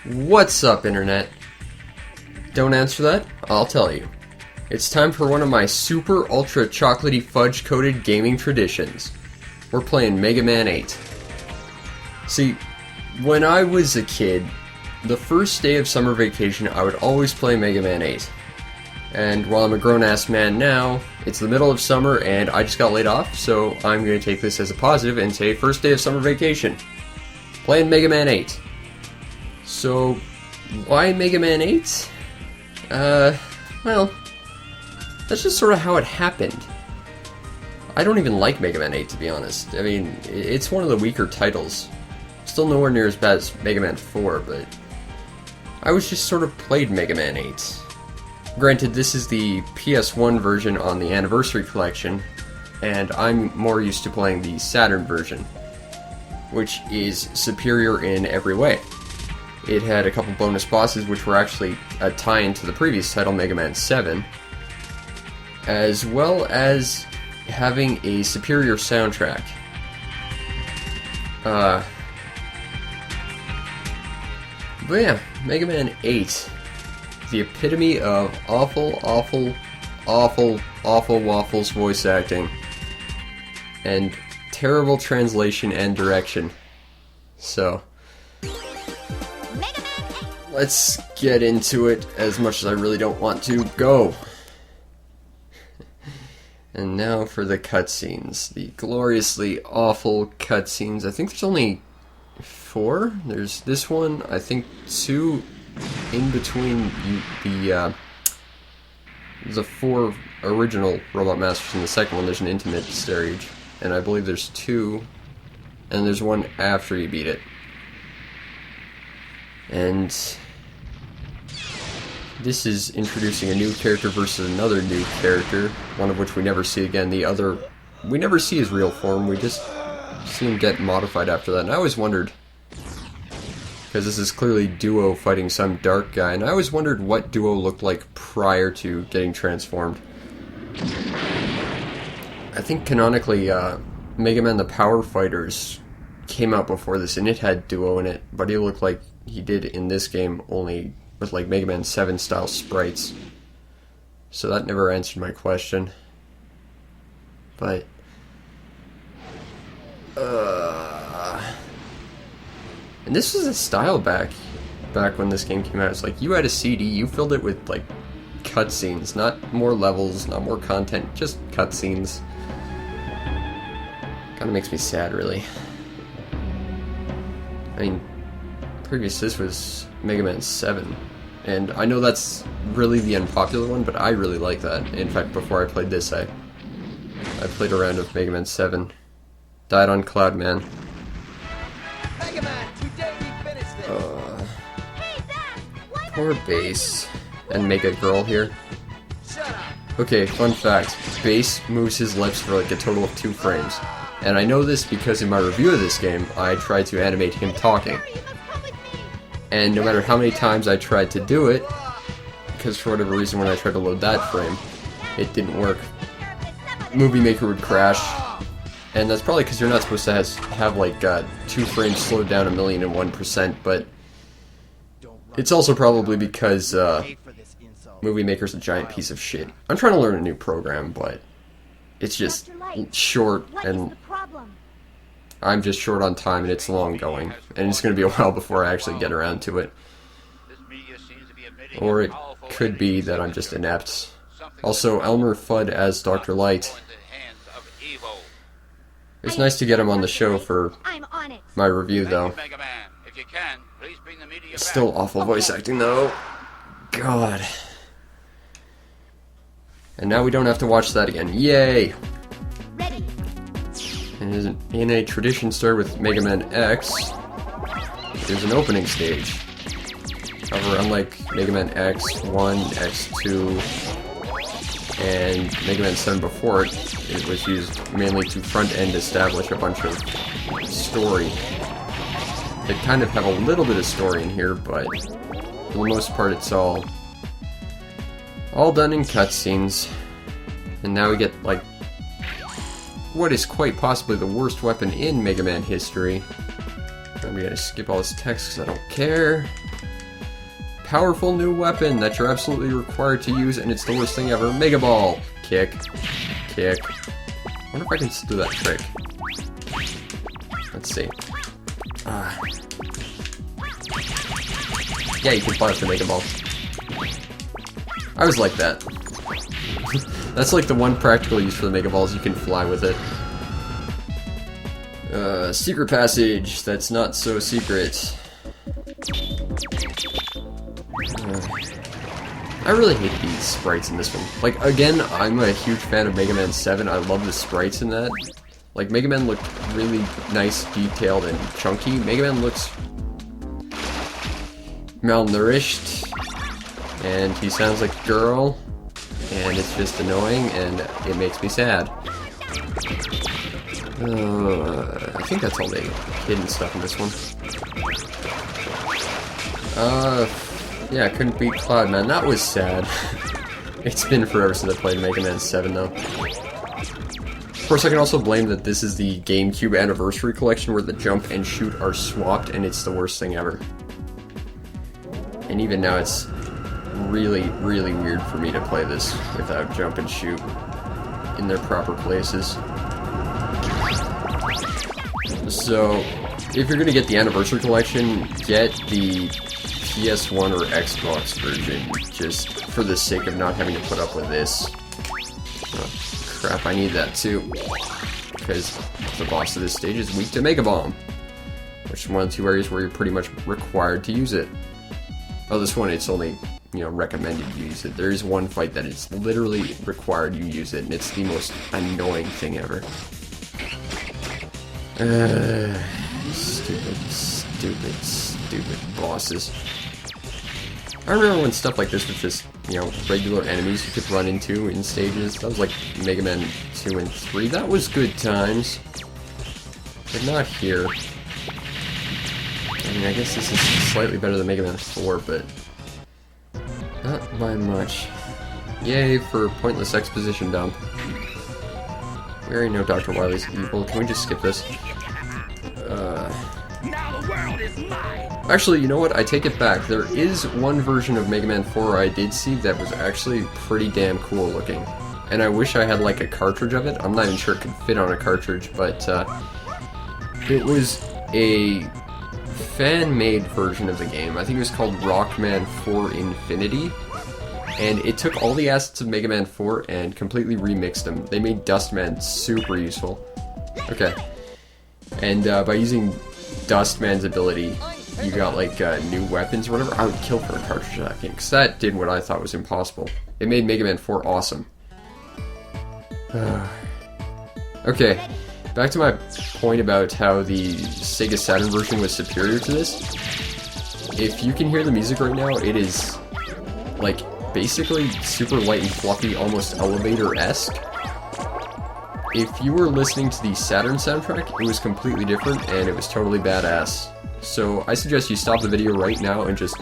What's up, Internet? Don't answer that? I'll tell you. It's time for one of my super ultra chocolatey fudge coated gaming traditions. We're playing Mega Man 8. See, when I was a kid, the first day of summer vacation I would always play Mega Man 8. And while I'm a grown-ass man now, it's the middle of summer and I just got laid off, so I'm going to take this as a positive and say first day of summer vacation. Playing Mega Man 8. So, why Mega Man 8? Well, that's just sort of how it happened. I don't even like Mega Man 8, to be honest. I mean, it's one of the weaker titles. Still nowhere near as bad as Mega Man 4, but I was just sort of played Mega Man 8. Granted, this is the PS1 version on the Anniversary Collection, and I'm more used to playing the Saturn version, which is superior in every way. It had a couple bonus bosses which were actually a tie-in to the previous title, Mega Man 7, as well as having a superior soundtrack. But yeah, Mega Man 8. The epitome of awful waffles voice acting. And terrible translation and direction. So, let's get into it, as much as I really don't want to. Go! And now for the cutscenes. The gloriously awful cutscenes. I think there's only 4. There's this one, I think 2 in between the 4 original Robot Masters and the second one. There's an intimate stage. And I believe there's 2. And there's one after you beat it. And this is introducing a new character versus another new character, one of which we never see again. The other, we never see his real form, we just see him get modified after that. And I always wondered, because this is clearly Duo fighting some dark guy, and I always wondered what Duo looked like prior to getting transformed. I think canonically, Mega Man the Power Fighters came out before this, and it had Duo in it, but he looked like he did in this game, only with like Mega Man 7 style sprites. So that never answered my question. But and this was a style back when this game came out. It's like you had a CD, you filled it with like cutscenes, not more levels, not more content, just cutscenes. Kinda makes me sad, really. I mean, previous this was Mega Man 7, and I know that's really the unpopular one, but I really like that. In fact, before I played this, I played a round of Mega Man 7. Died on Cloud Man. Mega Man, today we finished it. Poor Bass and Mega Girl here. Shut up. Okay, fun fact. Bass moves his lips for like a total of 2 frames. And I know this because in my review of this game, I tried to animate him talking. And no matter how many times I tried to do it, because for whatever reason when I tried to load that frame, it didn't work. Movie Maker would crash, and that's probably because you're not supposed to have like 2 frames slowed down 1,000,001%, but it's also probably because Movie Maker's a giant piece of shit. I'm trying to learn a new program, but it's just short, and I'm just short on time, and it's long going, and it's going to be a while before I actually get around to it. Or it could be that I'm just inept. Also, Elmer Fudd as Dr. Light. It's nice to get him on the show for my review, though. Still awful voice acting, though. God. And now we don't have to watch that again. Yay! And in a tradition started with Mega Man X, there's an opening stage. However, unlike Mega Man X1, X2, and Mega Man 7 before it, it was used mainly to front-end establish a bunch of story. They kind of have a little bit of story in here, but for the most part it's all done in cutscenes. And now we get, like, what is quite possibly the worst weapon in Mega Man history. I'm gonna skip all this text because I don't care. powerful new weapon that you're absolutely required to use, and it's the worst thing ever. Mega Ball! Kick. Kick. I wonder if I can still do that trick. Let's see. Yeah, you can fly with the Mega Ball. I was like that. That's like the one practical use for the Mega Balls, you can fly with it. Secret passage, that's not so secret. I really hate these sprites in this one. Like, again, I'm a huge fan of Mega Man 7, I love the sprites in that. Like, Mega Man looked really nice, detailed, and chunky. Mega Man looks malnourished, and he sounds like a girl, and it's just annoying, and it makes me sad. I think that's all the hidden stuff in this one. Yeah, I couldn't beat Cloud Man. That was sad. It's been forever since I played Mega Man 7, though. Of course, I can also blame that this is the GameCube Anniversary Collection where the jump and shoot are swapped, and it's the worst thing ever. And even now, it's really, really weird for me to play this without jump and shoot in their proper places. So, if you're gonna get the Anniversary Collection, get the PS1 or Xbox version, just for the sake of not having to put up with this. Oh, crap, I need that too. Because the boss of this stage is weak to Mega Bomb, which is one of the two areas where you're pretty much required to use it. Oh, this one, it's only, you know, recommended you use it. There is one fight that it's literally required you use it, and it's the most annoying thing ever. Stupid bosses. I remember when stuff like this was just, you know, regular enemies you could run into in stages. That was like Mega Man 2 and 3. That was good times. But not here. I mean, I guess this is slightly better than Mega Man 4, but not by much. Yay for pointless exposition dump. We already know Dr. Wily's evil. Can we just skip this? Now the world is mine. Actually, you know what? I take it back. There is one version of Mega Man 4 I did see that was actually pretty damn cool looking. And I wish I had like a cartridge of it. I'm not even sure it could fit on a cartridge, but it was a fan-made version of the game. I think it was called Rockman 4 Infinity. And it took all the assets of Mega Man 4 and completely remixed them. They made Dustman super useful. Okay. And by using Dustman's ability, you got like new weapons or whatever. I would kill for a cartridge of that game, because that did what I thought was impossible. It made Mega Man 4 awesome. Okay, back to my point about how the Sega Saturn version was superior to this. If you can hear the music right now, it is like basically super light and fluffy, almost Elevator-esque. If you were listening to the Saturn soundtrack, it was completely different, and it was totally badass. So I suggest you stop the video right now and just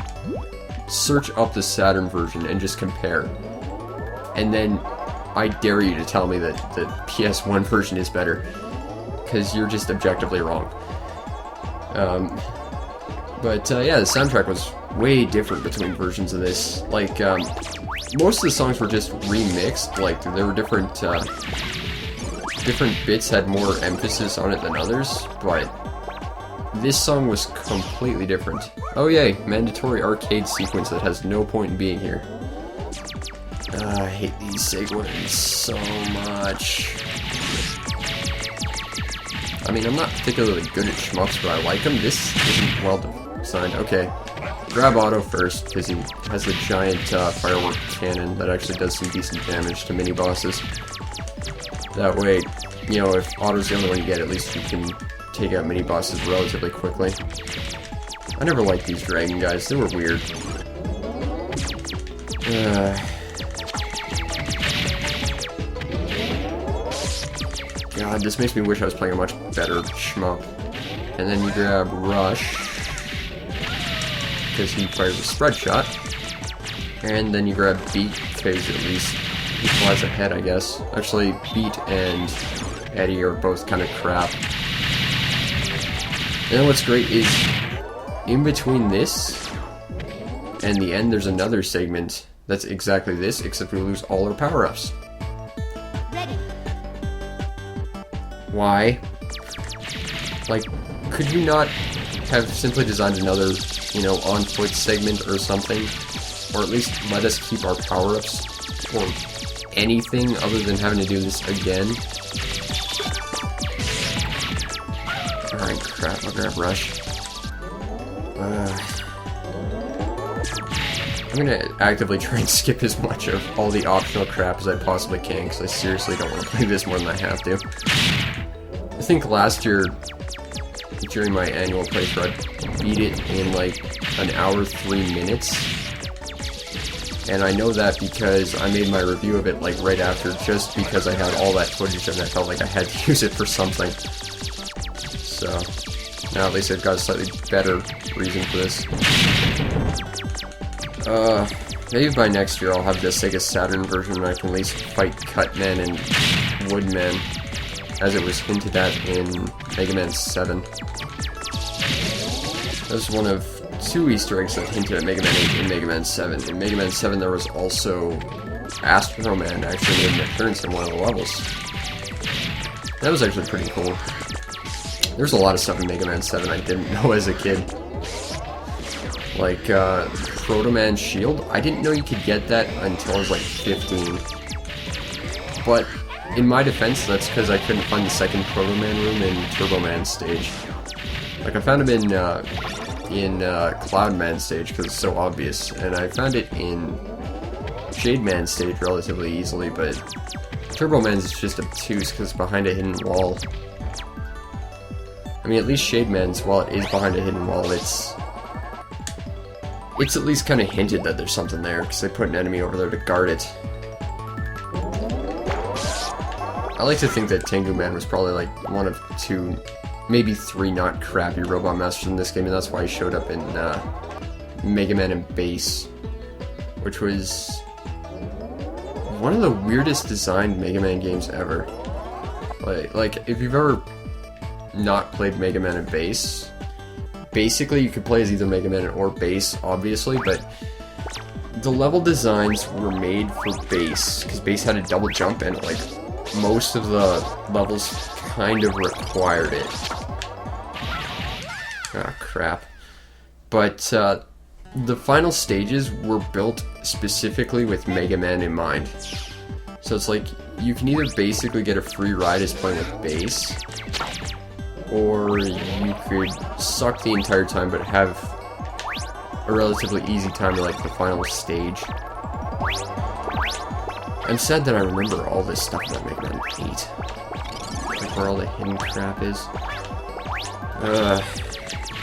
search up the Saturn version and just compare. And then I dare you to tell me that the PS1 version is better, because you're just objectively wrong. Yeah, the soundtrack was way different between versions of this. Like, most of the songs were just remixed, like there were different bits had more emphasis on it than others, but this song was completely different. Oh yay, mandatory arcade sequence that has no point in being here. I hate these segments so much. I mean, I'm not particularly good at shmups, but I like them. This isn't well designed. Okay, grab Otto first, because he has the giant firework cannon that actually does some decent damage to mini-bosses. That way, you know, if Otto's the only one you get, at least you can take out mini-bosses relatively quickly. I never liked these dragon guys, they were weird. God, this makes me wish I was playing a much better shmup. And then you grab Rush, because he fires a spread shot. And then you grab Beat, because at least he flies ahead, I guess. Actually, Beat and Eddie are both kind of crap. And then what's great is, in between this And the end, there's another segment that's exactly this, except we lose all our power-ups. Ready. Why? Like, could you not have simply designed another, on-foot segment or something? Or at least let us keep our power-ups? Or anything other than having to do this again? Alright, crap, I'll grab Rush. I'm gonna actively try and skip as much of all the optional crap as I possibly can, because I seriously don't want to play this more than I have to. I think last year, during my annual playthrough, I beat it in like an hour 3 minutes. And I know that because I made my review of it like right after, just because I had all that footage and I felt like I had to use it for something. So, now at least I've got a slightly better reason for this. Maybe by next year I'll have the Sega Saturn version and I can at least fight Cutman and Woodman, as it was hinted at in Mega Man 7. That was one of 2 Easter eggs that hinted at Mega Man 8 and Mega Man 7. In Mega Man 7 there was also Astro Man actually made an appearance in one of the levels. That was actually pretty cool. There's a lot of stuff in Mega Man 7 I didn't know as a kid. Like, Proto Man's Shield. I didn't know you could get that until I was like 15. But, in my defense, that's because I couldn't find the second Proto Man room in Turbo Man stage. Like, I found him in Cloud Man stage because it's so obvious, and I found it in Shade Man stage relatively easily, but Turbo Man's just obtuse because it's behind a hidden wall. I mean, at least Shade Man's, while it is behind a hidden wall, it's at least kind of hinted that there's something there, because they put an enemy over there to guard it. I like to think that Tengu Man was probably like one of 2, maybe 3 not crappy Robot Masters in this game, and that's why he showed up in Mega Man and Bass, which was one of the weirdest designed Mega Man games ever. Like if you've ever not played Mega Man and Bass, basically you could play as either Mega Man or Bass, obviously, but the level designs were made for Bass, because Bass had a double jump and like most of the levels kind of required it. Ah, crap. But the final stages were built specifically with Mega Man in mind. So it's like, you can either basically get a free ride as playing with Bass, or you could suck the entire time but have a relatively easy time in like the final stage. I'm sad that I remember all this stuff about Mega Man 8. Like where all the hidden crap is. I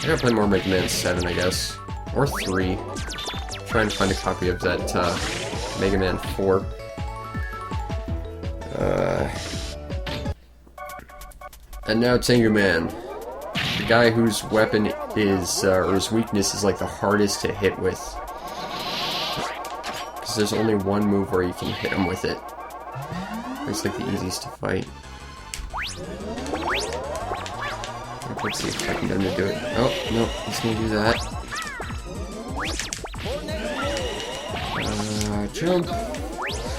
gotta play more Mega Man 7, I guess. Or 3. Try and find a copy of that Mega Man 4. And now Tengu Man. The guy whose weapon is, or his weakness is like the hardest to hit with. Because there's only one move where you can hit him with it. It's like the easiest to fight. Let's see if I can get him to do it. Oh, no, he's gonna do that. Jump.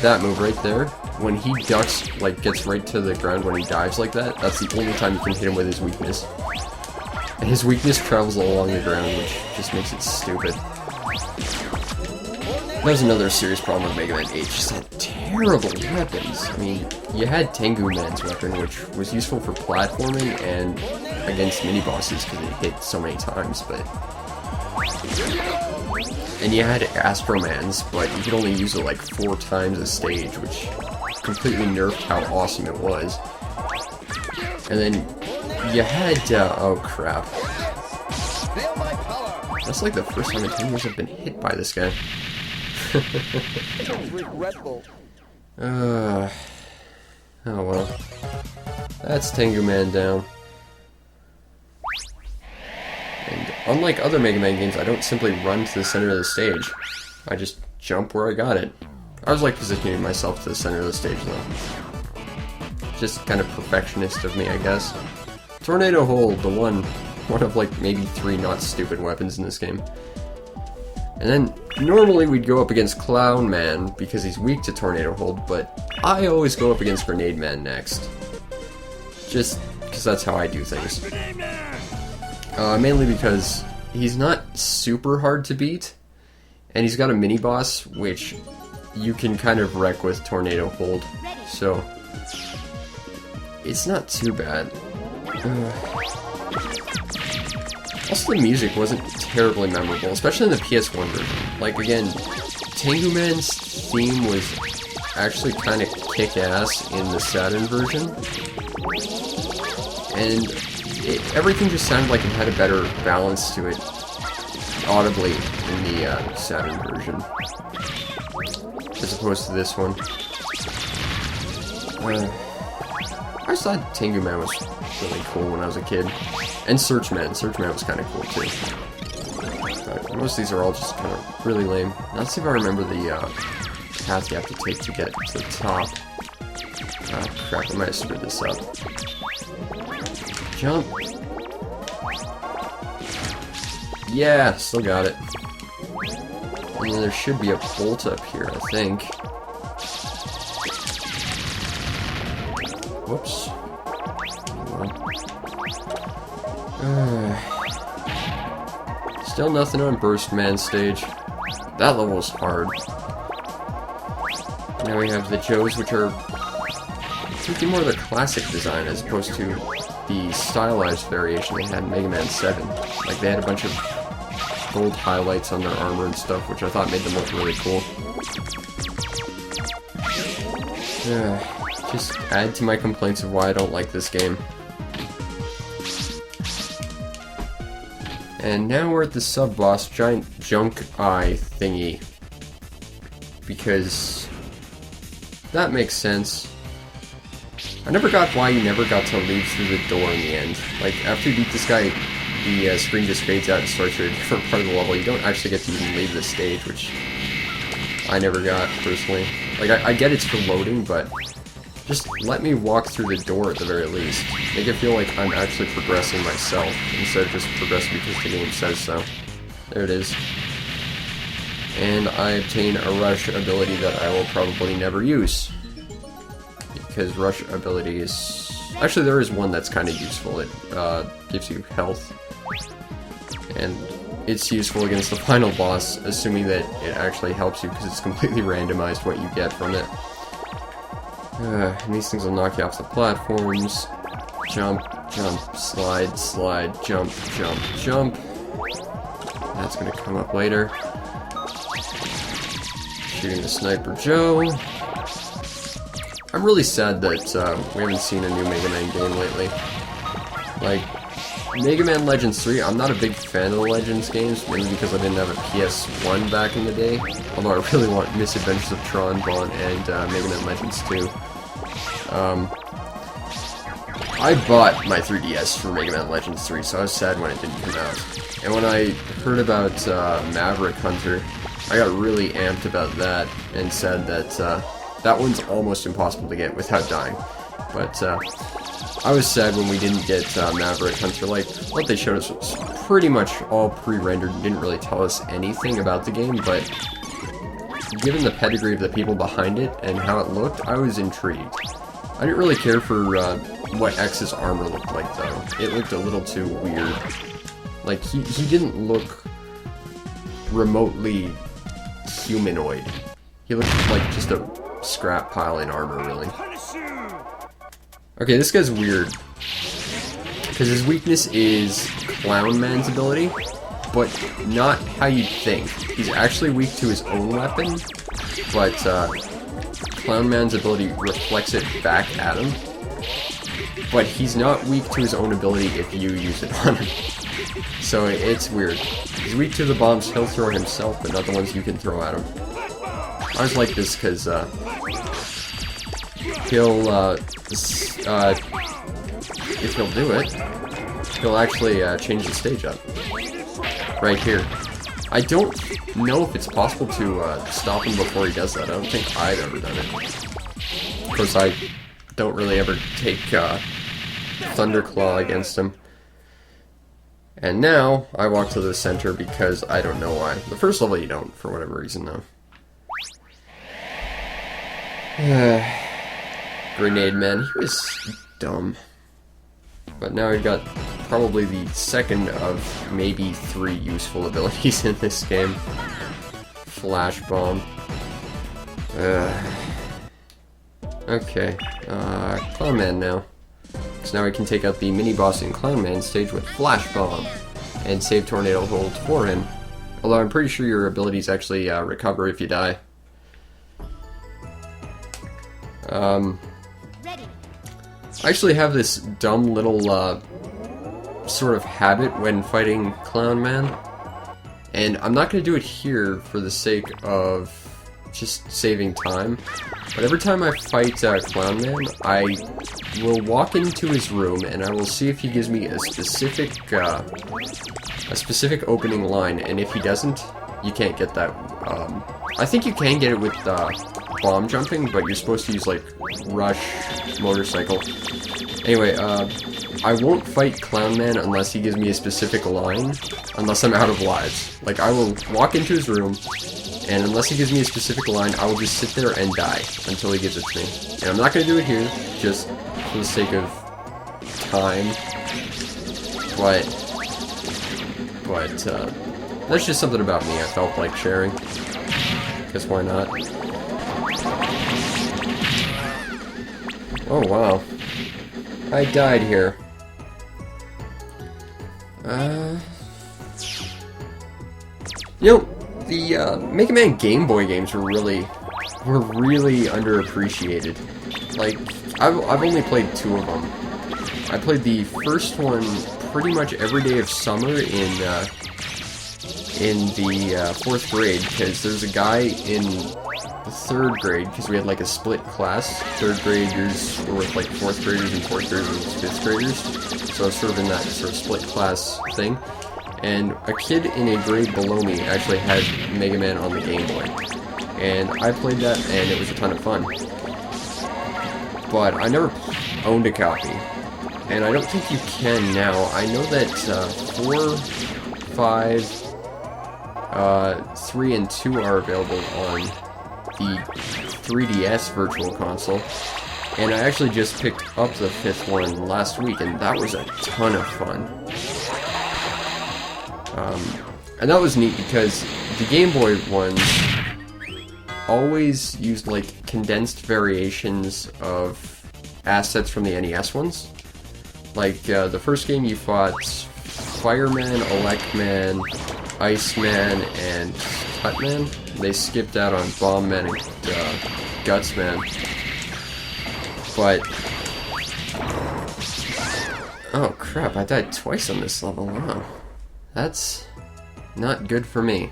That move right there. When he ducks, like, gets right to the ground when he dives like that, that's the only time you can hit him with his weakness. And his weakness travels along the ground, which just makes it stupid. That was another serious problem with Mega Man 8, just had terrible weapons. I mean, you had Tengu Man's weapon, which was useful for platforming and against mini-bosses because it hit so many times, but... And you had Astro Man's, but you could only use it like 4 times a stage, which completely nerfed how awesome it was. And then you had, oh crap. That's like the first time in 10 years I've been hit by this guy. Regretful. Oh well. That's Tengu Man down. And unlike other Mega Man games, I don't simply run to the center of the stage. I just jump where I got it. I was like positioning myself to the center of the stage though. Just kind of perfectionist of me, I guess. Tornado Hold, the one of like maybe 3 not stupid weapons in this game. And then, normally we'd go up against Clown Man, because he's weak to Tornado Hold, but I always go up against Grenade Man next. Just because that's how I do things. Mainly because he's not super hard to beat, and he's got a mini-boss, which you can kind of wreck with Tornado Hold, so it's not too bad. Also, the music wasn't terribly memorable, especially in the PS1 version. Like, again, Tengu Man's theme was actually kind of kick-ass in the Saturn version, and everything just sounded like it had a better balance to it, audibly, in the Saturn version, as opposed to this one. I just thought Tengu Man was really cool when I was a kid. And Search Man was kind of cool too. But most of these are all just kind of really lame. Now, let's see if I remember the path you have to take to get to the top. Crap, I might have screwed this up. Jump. Yeah, still got it. And then there should be a bolt up here, I think. Whoops. Still nothing on Burst Man stage. That level is hard. Now we have the Joes, which are thinking more of the classic design as opposed to the stylized variation they had in Mega Man 7. Like, they had a bunch of gold highlights on their armor and stuff, which I thought made them look really cool. Just add to my complaints of why I don't like this game. And now we're at the sub-boss, giant junk eye thingy. Because that makes sense. I never got why you never got to leave through the door in the end. Like, after you beat this guy, the screen just fades out and starts at a different part of the level. You don't actually get to even leave the stage, which I never got, personally. Like, I get it's for loading, but just let me walk through the door at the very least. Make it feel like I'm actually progressing myself, instead of just progressing because the game says so. There it is. And I obtain a rush ability that I will probably never use. Because rush ability is... Actually, there is one that's kind of useful. It gives you health. And it's useful against the final boss, assuming that it actually helps you, because it's completely randomized what you get from it. And these things will knock you off the platforms. Jump, jump, slide, slide, jump, jump, jump. That's gonna come up later. Shooting the Sniper Joe. I'm really sad that we haven't seen a new Mega Man game lately. Like, Mega Man Legends 3, I'm not a big fan of the Legends games, mainly because I didn't have a PS1 back in the day. Although I really want Misadventures of Tron Bonne and Mega Man Legends 2. I bought my 3DS for Mega Man Legends 3, so I was sad when it didn't come out. And when I heard about Maverick Hunter, I got really amped about that and said that that one's almost impossible to get without dying. But I was sad when we didn't get Maverick Hunter. Like, what they showed us was pretty much all pre-rendered and didn't really tell us anything about the game, but given the pedigree of the people behind it and how it looked, I was intrigued. I didn't really care for what X's armor looked like, though. It looked a little too weird. Like, he didn't look remotely humanoid. He looked like just a scrap pile in armor, really. Okay, this guy's weird. Because his weakness is Clown Man's ability, but not how you'd think. He's actually weak to his own weapon, but Clown Man's ability reflects it back at him. But he's not weak to his own ability if you use it on him. So it's weird. He's weak to the bombs he'll throw himself, but not the ones you can throw at him. I always like this because he'll, if he'll do it, he'll actually change the stage up. Right here. I don't know if it's possible to stop him before he does that. I don't think I've ever done it. Of course, I don't really ever take Thunderclaw against him. And now, I walk to the center because I don't know why. The first level you don't, for whatever reason, though. Grenade Man, he was dumb. But now we've got probably the second of maybe 3 useful abilities in this game. Flash Bomb. Okay, Clown Man now. So now we can take out the mini-boss in Clown Man stage with Flash Bomb and save Tornado Hold for him. Although I'm pretty sure your abilities actually recover if you die. I actually have this dumb little sort of habit when fighting Clown Man, and I'm not going to do it here for the sake of just saving time, but every time I fight Clown Man, I will walk into his room and I will see if he gives me a specific opening line, and if he doesn't, you can't get that. I think you can get it with bomb jumping, but you're supposed to use like rush, motorcycle. Anyway, I won't fight Clown Man unless he gives me a specific line, unless I'm out of lives. Like, I will walk into his room, and unless he gives me a specific line, I will just sit there and die until he gives it to me. And I'm not going to do it here, just for the sake of time. But that's just something about me I felt like sharing. Guess why not? Oh, wow. I died here. You know, the Mega Man Game Boy games were really underappreciated. Like, I've only played 2 of them. I played the first one pretty much every day of summer in the 4th grade, because there's a guy in the 3rd grade, because we had like a split class. 3rd graders were with like 4th graders and 4th graders with 5th graders. So I was sort of in that sort of split class thing. And a kid in a grade below me actually had Mega Man on the Game Boy. And I played that, and it was a ton of fun. But I never owned a copy. And I don't think you can now. I know that 4, 5, 3, and 2 are available on the 3DS Virtual Console. And I actually just picked up the 5th one last week, and that was a ton of fun. And that was neat because the Game Boy ones always used like condensed variations of assets from the NES ones. Like the first game you fought Fireman, Electman, Iceman, and Cutman. They skipped out on Bombman and Gutsman. But oh crap, I died twice on this level. Wow. That's not good for me.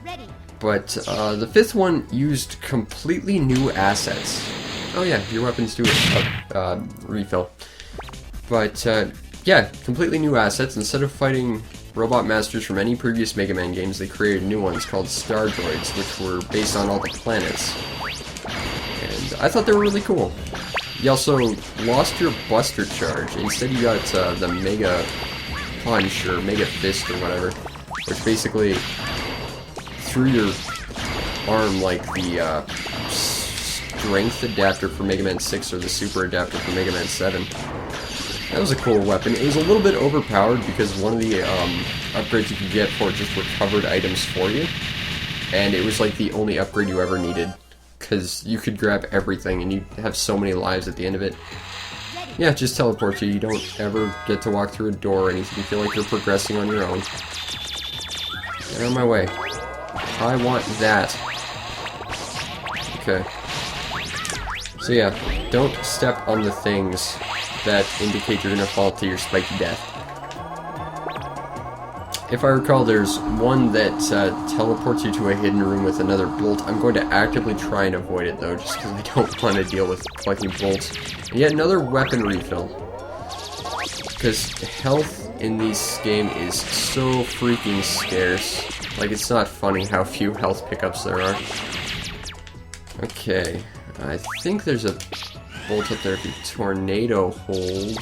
Ready. But the 5th one used completely new assets. Oh yeah, your weapons do refill. But yeah, completely new assets. Instead of fighting Robot Masters from any previous Mega Man games, they created new ones called Star Droids, which were based on all the planets. And I thought they were really cool. You also lost your Buster Charge. Instead you got the Mega Punch or Mega Fist or whatever, which basically threw your arm like the strength adapter for Mega Man 6 or the super adapter for Mega Man 7. That was a cool weapon. It was a little bit overpowered because one of the upgrades you could get for it just recovered items for you, and it was like the only upgrade you ever needed because you could grab everything and you have so many lives at the end of it. Yeah, it just teleports you. You don't ever get to walk through a door or anything. You feel like you're progressing on your own. Get out of my way. I want that. Okay. So yeah, don't step on the things that indicate you're gonna fall to your spiky death. If I recall, there's one that teleports you to a hidden room with another bolt. I'm going to actively try and avoid it though, just because I don't want to deal with collecting bolts. And yet another weapon refill. Because health in this game is so freaking scarce. Like, it's not funny how few health pickups there are. Okay, I think there's a bolt up there if you tornado hold.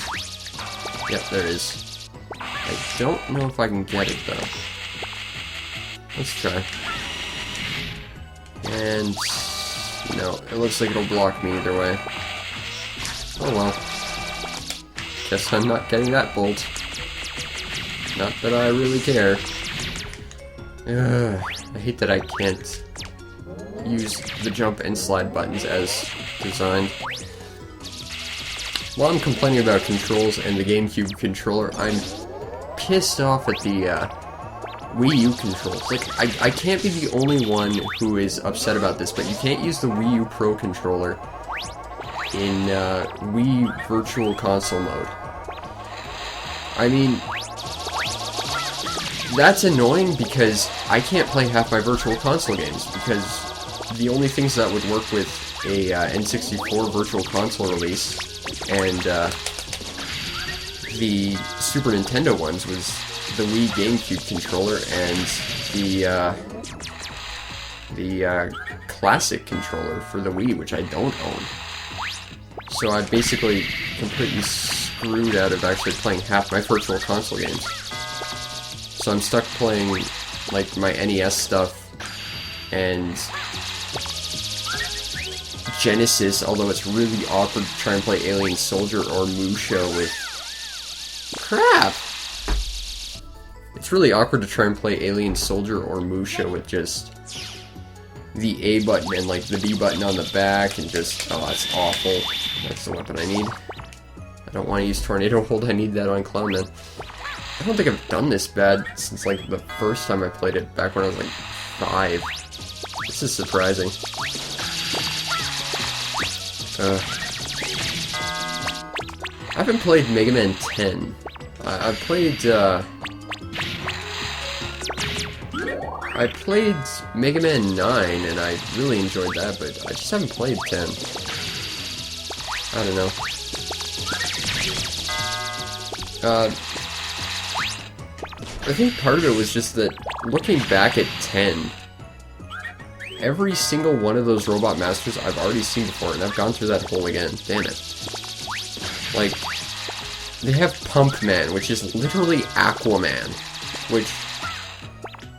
Yep, there is. I I don't know if I can get it, though. Let's try. And... no, it looks like it'll block me either way. Oh well. Guess I'm not getting that bolt. Not that I really care. I hate that I can't use the jump and slide buttons as designed. While I'm complaining about controls and the GameCube controller, I'm pissed off at the Wii U controls. Like, I can't be the only one who is upset about this, but you can't use the Wii U Pro controller in Wii Virtual Console mode. I mean, that's annoying because I can't play half my Virtual Console games, because the only things that would work with a N64 Virtual Console release and the Super Nintendo ones was the Wii GameCube controller and the classic controller for the Wii, which I don't own. So I basically completely screwed out of actually playing half my Virtual Console games. So I'm stuck playing like my NES stuff and Genesis, although it's really awkward to try and play Alien Soldier or Musha with... crap! It's really awkward to try and play Alien Soldier or Musha with just the A button and like the B button on the back and just... oh, that's awful. That's the weapon I need. I don't want to use Tornado Hold, I need that on Clownman. I don't think I've done this bad since like the first time I played it, back when I was like 5. This is surprising. I haven't played Mega Man 10. I played Mega Man 9 and I really enjoyed that, but I just haven't played 10. I don't know. I think part of it was just that, looking back at 10, every single one of those Robot Masters I've already seen before, and I've gone through that hole again. Damn it. Like, they have Pump Man, which is literally Aquaman, which...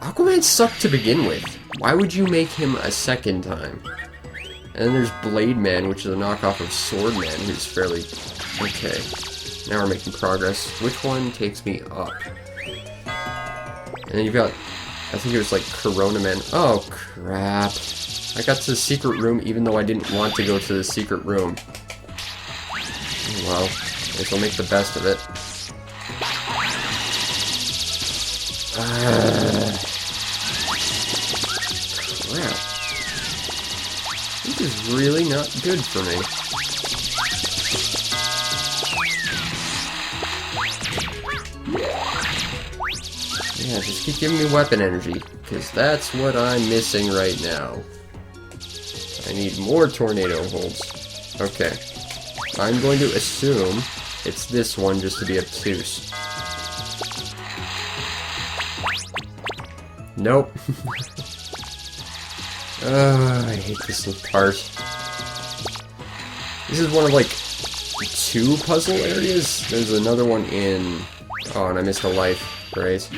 Aquaman sucked to begin with. Why would you make him a second time? And then there's Blade Man, which is a knockoff of Sword Man, who's fairly... okay. Now we're making progress. Which one takes me up? And then you've got... I think it was like Corona Man. Oh, crap. I got to the secret room even though I didn't want to go to the secret room. Oh, well, I guess I'll make the best of it. Crap. This is really not good for me. Yeah, just keep giving me weapon energy, because that's what I'm missing right now. I need more tornado holds. Okay. I'm going to assume it's this one just to be obtuse. Nope. I hate this little part. This is one of like 2 puzzle areas. There's another one in... oh, and I missed a life. Great.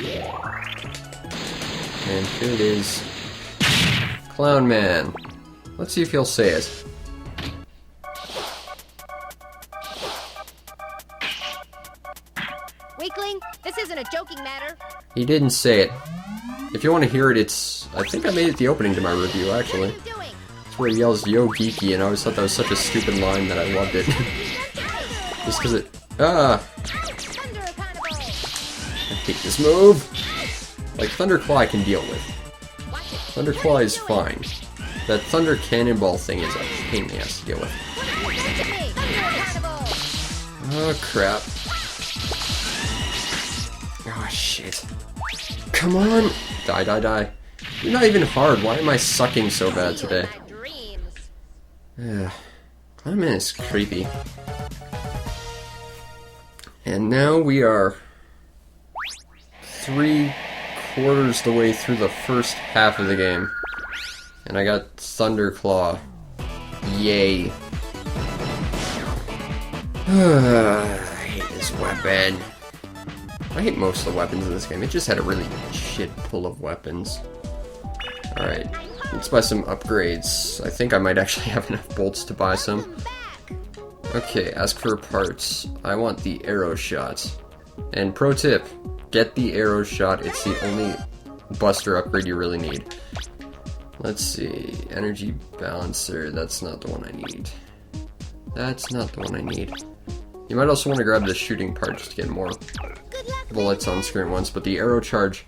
And here it is. Clown Man. Let's see if he'll say it. Weakling, this isn't a joking matter. He didn't say it. If you want to hear it, it's... I think I made it the opening to my review, actually. What are you doing? It's where he yells, "Yo, geeky," and I always thought that was such a stupid line that I loved it. Just because it... ah! Thunder Carnival. I hate this move! Like, Thunderclaw I can deal with. Watch it. Thunderclaw is fine. That Thunder Cannonball thing is a pain in the ass to deal with. Thunder Carnival. Oh, crap. Oh, shit. Come on! Die, die, die. You're not even hard. Why am I sucking so bad today? My dreams. Yeah. Clown Man is creepy. And now we are 3/4 the way through the first half of the game. And I got Thunderclaw. Yay. I hate this weapon. I hate most of the weapons in this game. It just had a really shit pull of weapons. Alright, let's buy some upgrades. I think I might actually have enough bolts to buy some. Okay, ask for parts. I want the arrow shot. And pro tip, get the arrow shot. It's the only buster upgrade you really need. Let's see, energy balancer, that's not the one I need. That's not the one I need. You might also want to grab the shooting part just to get more bullets on screen once, but the arrow charge,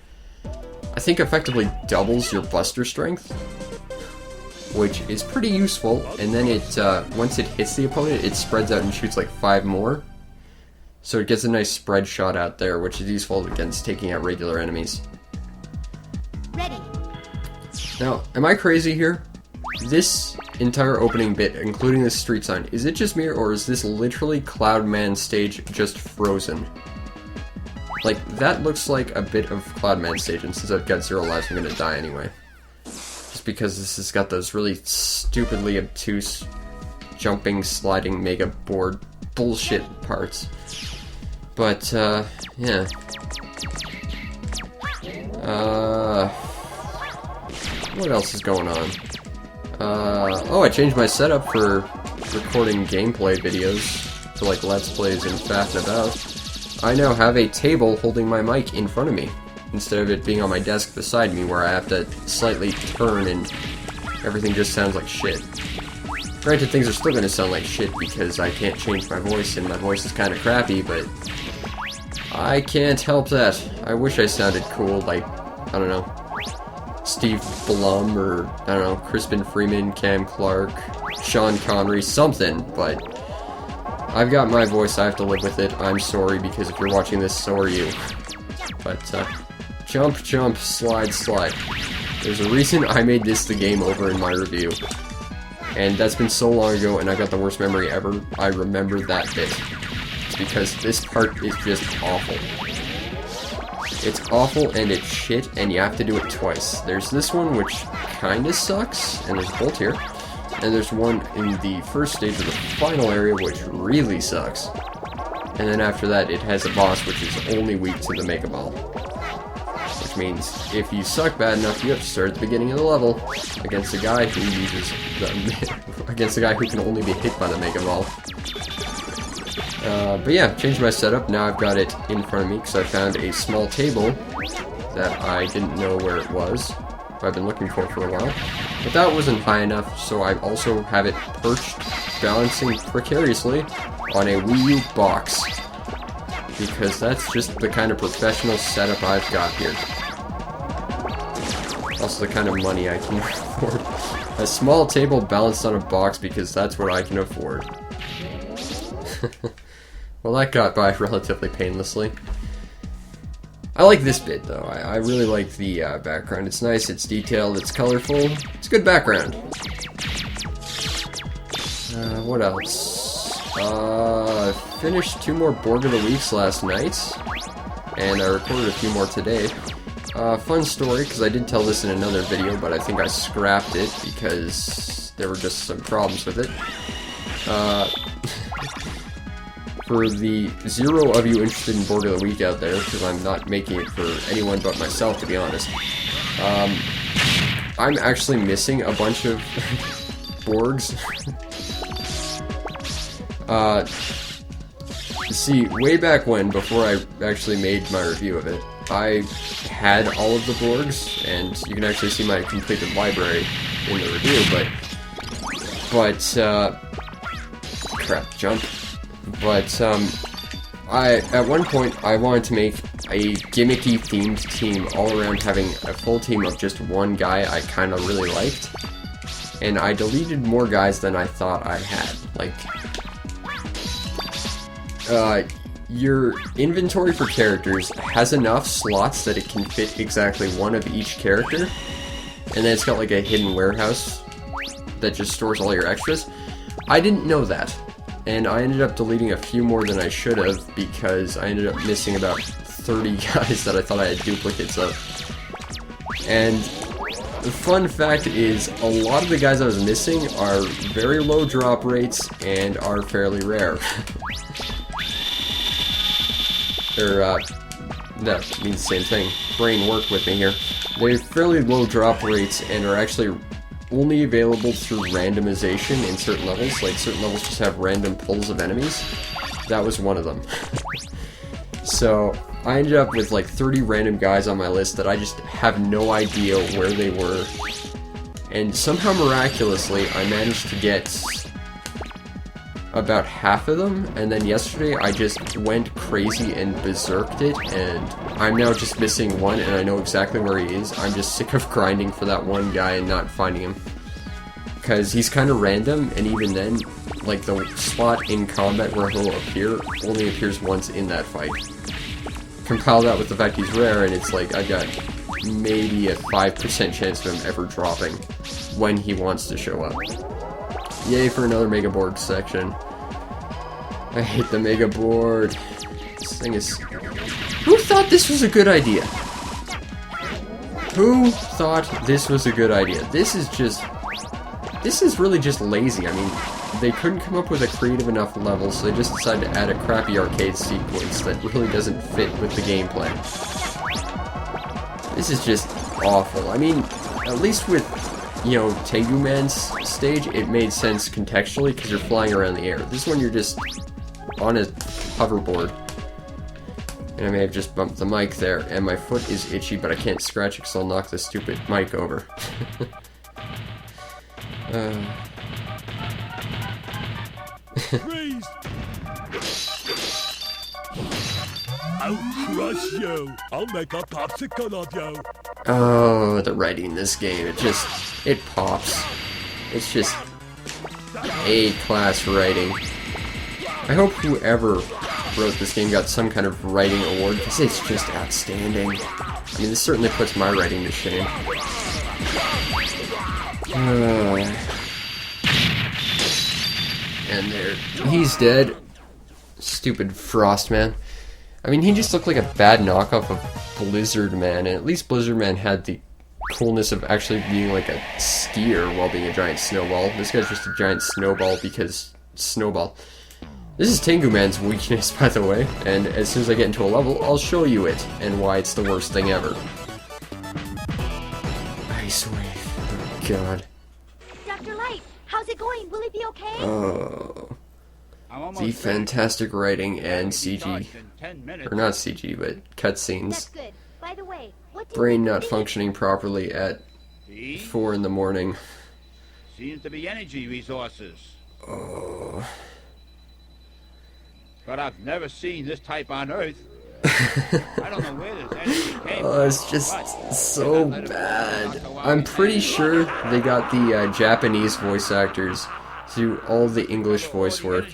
I think effectively doubles your buster strength, which is pretty useful, and then it, once it hits the opponent, it spreads out and shoots like 5 more. So it gets a nice spread shot out there, which is useful against taking out regular enemies. Ready. Now, am I crazy here? This entire opening bit, including this street sign, is it just me, or is this literally Cloudman stage just frozen? Like, that looks like a bit of Cloudman stage, and since I've got 0 lives, I'm gonna die anyway. Just because this has got those really stupidly obtuse jumping, sliding, mega board bullshit parts. But, yeah. What else is going on? Oh, I changed my setup for recording gameplay videos for like Let's Plays and Faff and About. I now have a table holding my mic in front of me, instead of it being on my desk beside me where I have to slightly turn and everything just sounds like shit. Granted, things are still going to sound like shit because I can't change my voice and my voice is kind of crappy, but I can't help that. I wish I sounded cool like, I don't know, Steve Blum or, I don't know, Crispin Freeman, Cam Clark, Sean Connery, something, but I've got my voice, I have to live with it. I'm sorry, because if you're watching this, so are you. But, jump, jump, slide, slide. There's a reason I made this the game over in my review. And that's been so long ago, and I got the worst memory ever. I remember that bit. It's because this part is just awful. It's awful, and it's shit, and you have to do it twice. There's this one, which kinda sucks, and there's a bolt here. And there's one in the first stage of the final area, which really sucks. And then after that, it has a boss, which is only weak to the Mega Ball. Which means, if you suck bad enough, you have to start at the beginning of the level, against a guy who uses the, against a guy who can only be hit by the Mega Ball. But yeah, changed my setup. Now I've got it in front of me because I found a small table that I didn't know where it was. I've been looking for it for a while. But that wasn't high enough, so I also have it perched, balancing precariously on a Wii U box. Because that's just the kind of professional setup I've got here. Also the kind of money I can afford. A small table balanced on a box because that's what I can afford. Well, that got by relatively painlessly. I like this bit, though. I really like the background. It's nice, it's detailed, it's colorful. It's a good background. What else? I finished 2 more Borg of the Weeks last night, and I recorded a few more today. Fun story, because I did tell this in another video, but I think I scrapped it because there were just some problems with it. For the 0 of you interested in Borg of the Week out there, because I'm not making it for anyone but myself, to be honest, I'm actually missing a bunch of Borgs. See, way back when, before I actually made my review of it, I had all of the Borgs, and you can actually see my completed library in the review, crap, jump. But, at one point, I wanted to make a gimmicky themed team all around having a full team of just one guy I kinda really liked. And I deleted more guys than I thought I had. Like, your inventory for characters has enough slots that it can fit exactly one of each character. And then it's got like a hidden warehouse that just stores all your extras. I didn't know that. And I ended up deleting a few more than I should have because I ended up missing about 30 guys that I thought I had duplicates of. And the fun fact is, a lot of the guys I was missing are very low drop rates and are fairly rare. They're that means the same thing. Brain, work with me here. They have fairly low drop rates and are actually only available through randomization in certain levels. Like, certain levels just have random pulls of enemies. That was one of them. So, I ended up with like 30 random guys on my list that I just have no idea where they were. And somehow miraculously, I managed to get about half of them, and then yesterday I just went crazy and berserked it, and I'm now just missing one, and I know exactly where he is. I'm just sick of grinding for that one guy and not finding him. Because he's kind of random, and even then, like, the spot in combat where he'll appear only appears once in that fight. Compile that with the fact he's rare, and it's like, I got maybe a 5% chance of him ever dropping when he wants to show up. Yay for another Mega Board section. I hate the Mega Board. This thing is... Who thought this was a good idea? Who thought this was a good idea? This is just... This is really just lazy. I mean, they couldn't come up with a creative enough level, so they just decided to add a crappy arcade sequence that really doesn't fit with the gameplay. This is just awful. I mean, at least with, you know, Tengu Man's stage, it made sense contextually because you're flying around the air. This one, you're just on a hoverboard. And I may have just bumped the mic there, and my foot is itchy, but I can't scratch it because I'll knock the stupid mic over. Freeze! I'll crush you! I'll make a popsicle of you! Oh, the writing in this game, it pops. It's just A-class writing. I hope whoever wrote this game got some kind of writing award, because it's just outstanding. I mean, this certainly puts my writing to shame. And there, he's dead. Stupid Frostman. I mean, he just looked like a bad knockoff of Blizzard Man, and at least Blizzard Man had the coolness of actually being like a skier while being a giant snowball. This guy's just a giant snowball because snowball. This is Tengu Man's weakness, by the way, and as soon as I get into a level, I'll show you it, and why it's the worst thing ever. Ice Wave. Oh, God. Dr. Light, how's it going? Will it be okay? Oh. The fantastic writing and CG. Or not CG, but That's cutscenes. good. By the way, what do Brain you not think? functioning properly at See? 4 in the morning. Seems to be energy resources. Oh. But I've never seen this type on Earth. I don't know where this energy came Oh, it's just so bad. I'm pretty sure they got the Japanese voice actors to do all the English voice work.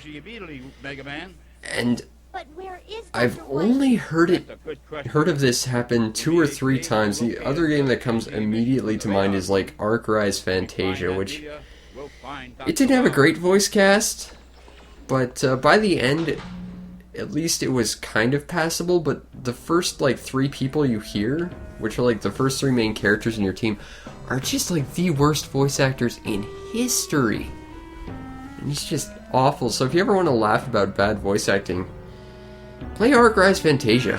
And But where is I've Dr. White? only heard of this happen 2 or 3 times. The other game that comes immediately to mind is like Arc Rise Fantasia, which it didn't have a great voice cast, but by the end, at least it was kind of passable. But the first like 3 people you hear, which are like the first 3 main characters in your team, are just like the worst voice actors in history. And it's just awful. So if you ever want to laugh about bad voice acting, play Arc Rise Fantasia.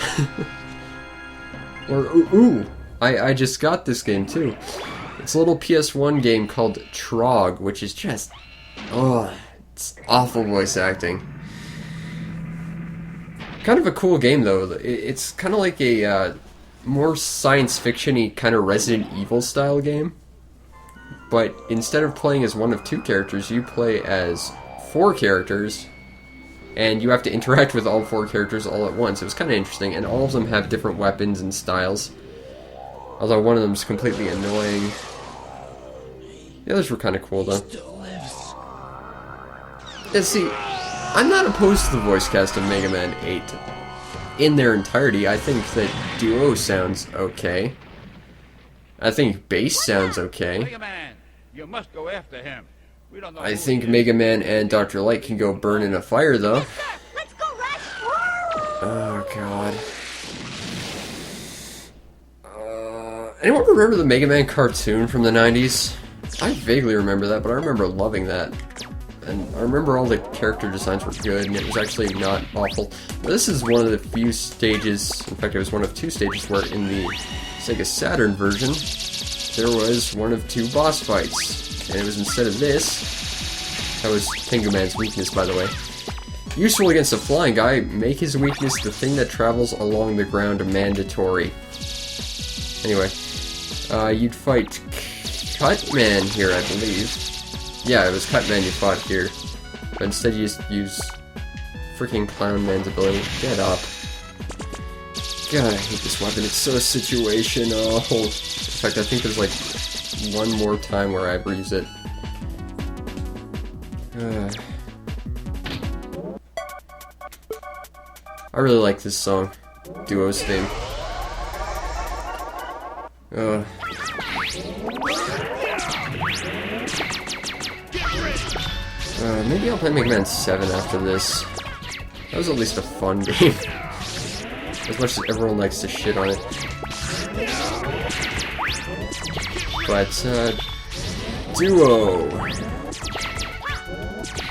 Or, ooh, I just got this game too. It's a little PS1 game called Trog, which is just, oh, it's awful voice acting. Kind of a cool game though. It's kind of like a more science fiction-y kind of Resident Evil style game. But instead of playing as one of 2 characters, you play as 4 characters, and you have to interact with all 4 characters all at once. It was kind of interesting, and all of them have different weapons and styles. Although one of them is completely annoying. The others were kind of cool, though. Yeah, see, I'm not opposed to the voice cast of Mega Man 8 in their entirety. I think that Duo sounds okay. I think Bass sounds okay. Mega Man, you must go after him. We don't know I who think he is. Mega Man and Dr. Light can go burn in a fire, though. Let's go, Rush! Oh, God. Anyone remember the Mega Man cartoon from the 90s? I vaguely remember that, but I remember loving that. And I remember all the character designs were good, and it was actually not awful. But this is one of the few stages, in fact it was one of 2 stages, where in the Sega Saturn version, there was one of 2 boss fights. And it was instead of this, that was Tengu Man's weakness, by the way. Useful against a flying guy, make his weakness the thing that travels along the ground mandatory. Anyway, you'd fight Cutman here, I believe. Yeah, it was Cutman you fought here. But instead you just use freaking Clown Man's ability. Get up. God, I hate this weapon. It's so situational. In fact, I think there's like one more time where I ever use it. I really like this song. Duo's theme. Maybe I'll play Mega Man 7 after this. That was at least a fun game. As much as everyone likes to shit on it. But, Duo!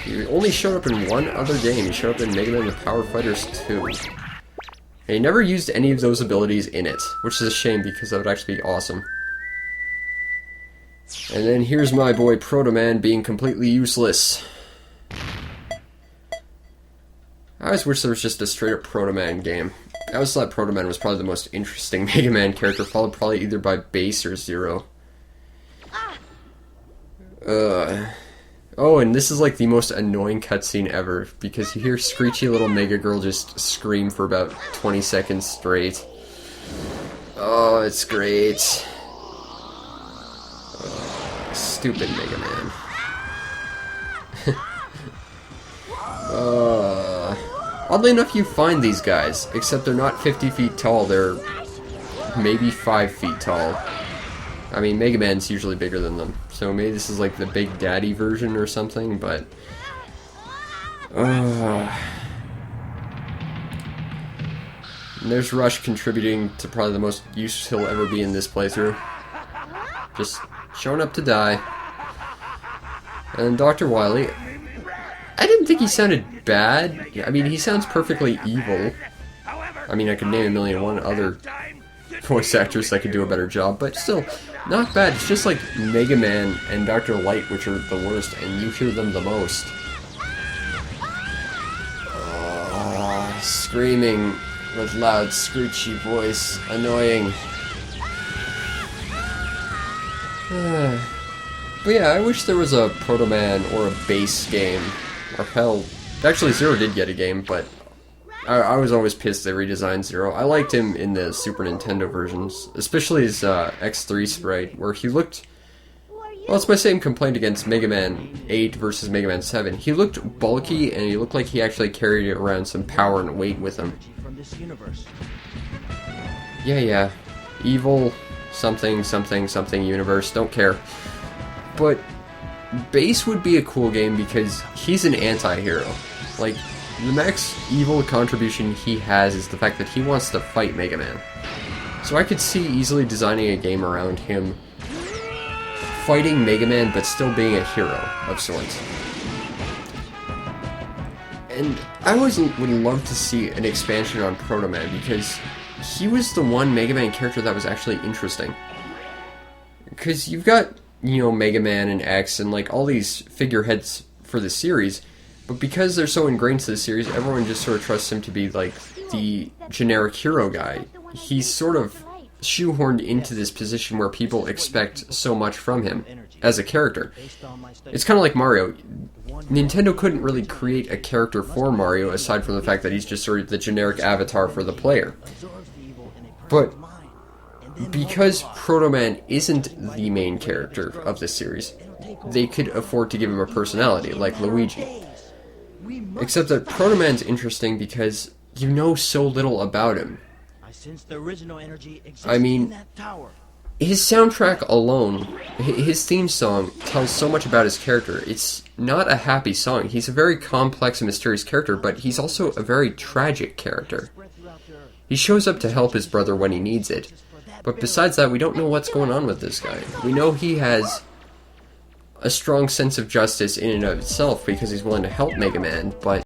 He only showed up in one other game. He showed up in Mega Man The Power Fighters 2. And he never used any of those abilities in it, which is a shame because that would actually be awesome. And then here's my boy Proto Man being completely useless. I always wish there was just a straight up Proto Man game. I always thought Proto Man was probably the most interesting Mega Man character, followed probably either by Bass or Zero. Oh, and this is like the most annoying cutscene ever, because you hear Screechy little Mega Girl just scream for about 20 seconds straight. Oh, it's great. Stupid Mega Man. Oddly enough, you find these guys, except they're not 50 feet tall, they're maybe 5 feet tall. I mean, Mega Man's usually bigger than them, so maybe this is like the Big Daddy version or something, but... And there's Rush contributing to probably the most use he'll ever be in this playthrough. Just showing up to die. And Dr. Wily... I didn't think he sounded bad. I mean, he sounds perfectly evil. I mean, I could name 1,000,001 other voice actors that could do a better job, but still, not bad. It's just like Mega Man and Dr. Light, which are the worst, and you hear them the most. Screaming with loud, screechy voice. Annoying. But yeah, I wish there was a Proto Man or a Bass game. Or hell, actually Zero did get a game, but I was always pissed they redesigned Zero. I liked him in the Super Nintendo versions, especially his X3 sprite, where he looked... Well, it's my same complaint against Mega Man 8 versus Mega Man 7. He looked bulky, and he looked like he actually carried around some power and weight with him. Yeah. Evil something, something, something universe, don't care. But... Bass would be a cool game because he's an anti-hero. Like, the max evil contribution he has is the fact that he wants to fight Mega Man. So I could see easily designing a game around him fighting Mega Man but still being a hero of sorts. And I always would love to see an expansion on Proto Man because he was the one Mega Man character that was actually interesting. Because you've got... you know, Mega Man and X and like all these figureheads for the series, but because they're so ingrained to the series, everyone just sort of trusts him to be like the generic hero guy. He's sort of shoehorned into this position where people expect so much from him as a character. It's kind of like Mario. Nintendo couldn't really create a character for Mario aside from the fact that he's just sort of the generic avatar for the player. But because Proto Man isn't the main character of this series, they could afford to give him a personality, like Luigi. Except that Proto Man's interesting because you know so little about him. I mean, his soundtrack alone, his theme song, tells so much about his character. It's not a happy song. He's a very complex and mysterious character, but he's also a very tragic character. He shows up to help his brother when he needs it. But besides that, we don't know what's going on with this guy. We know he has a strong sense of justice in and of itself because he's willing to help Mega Man, but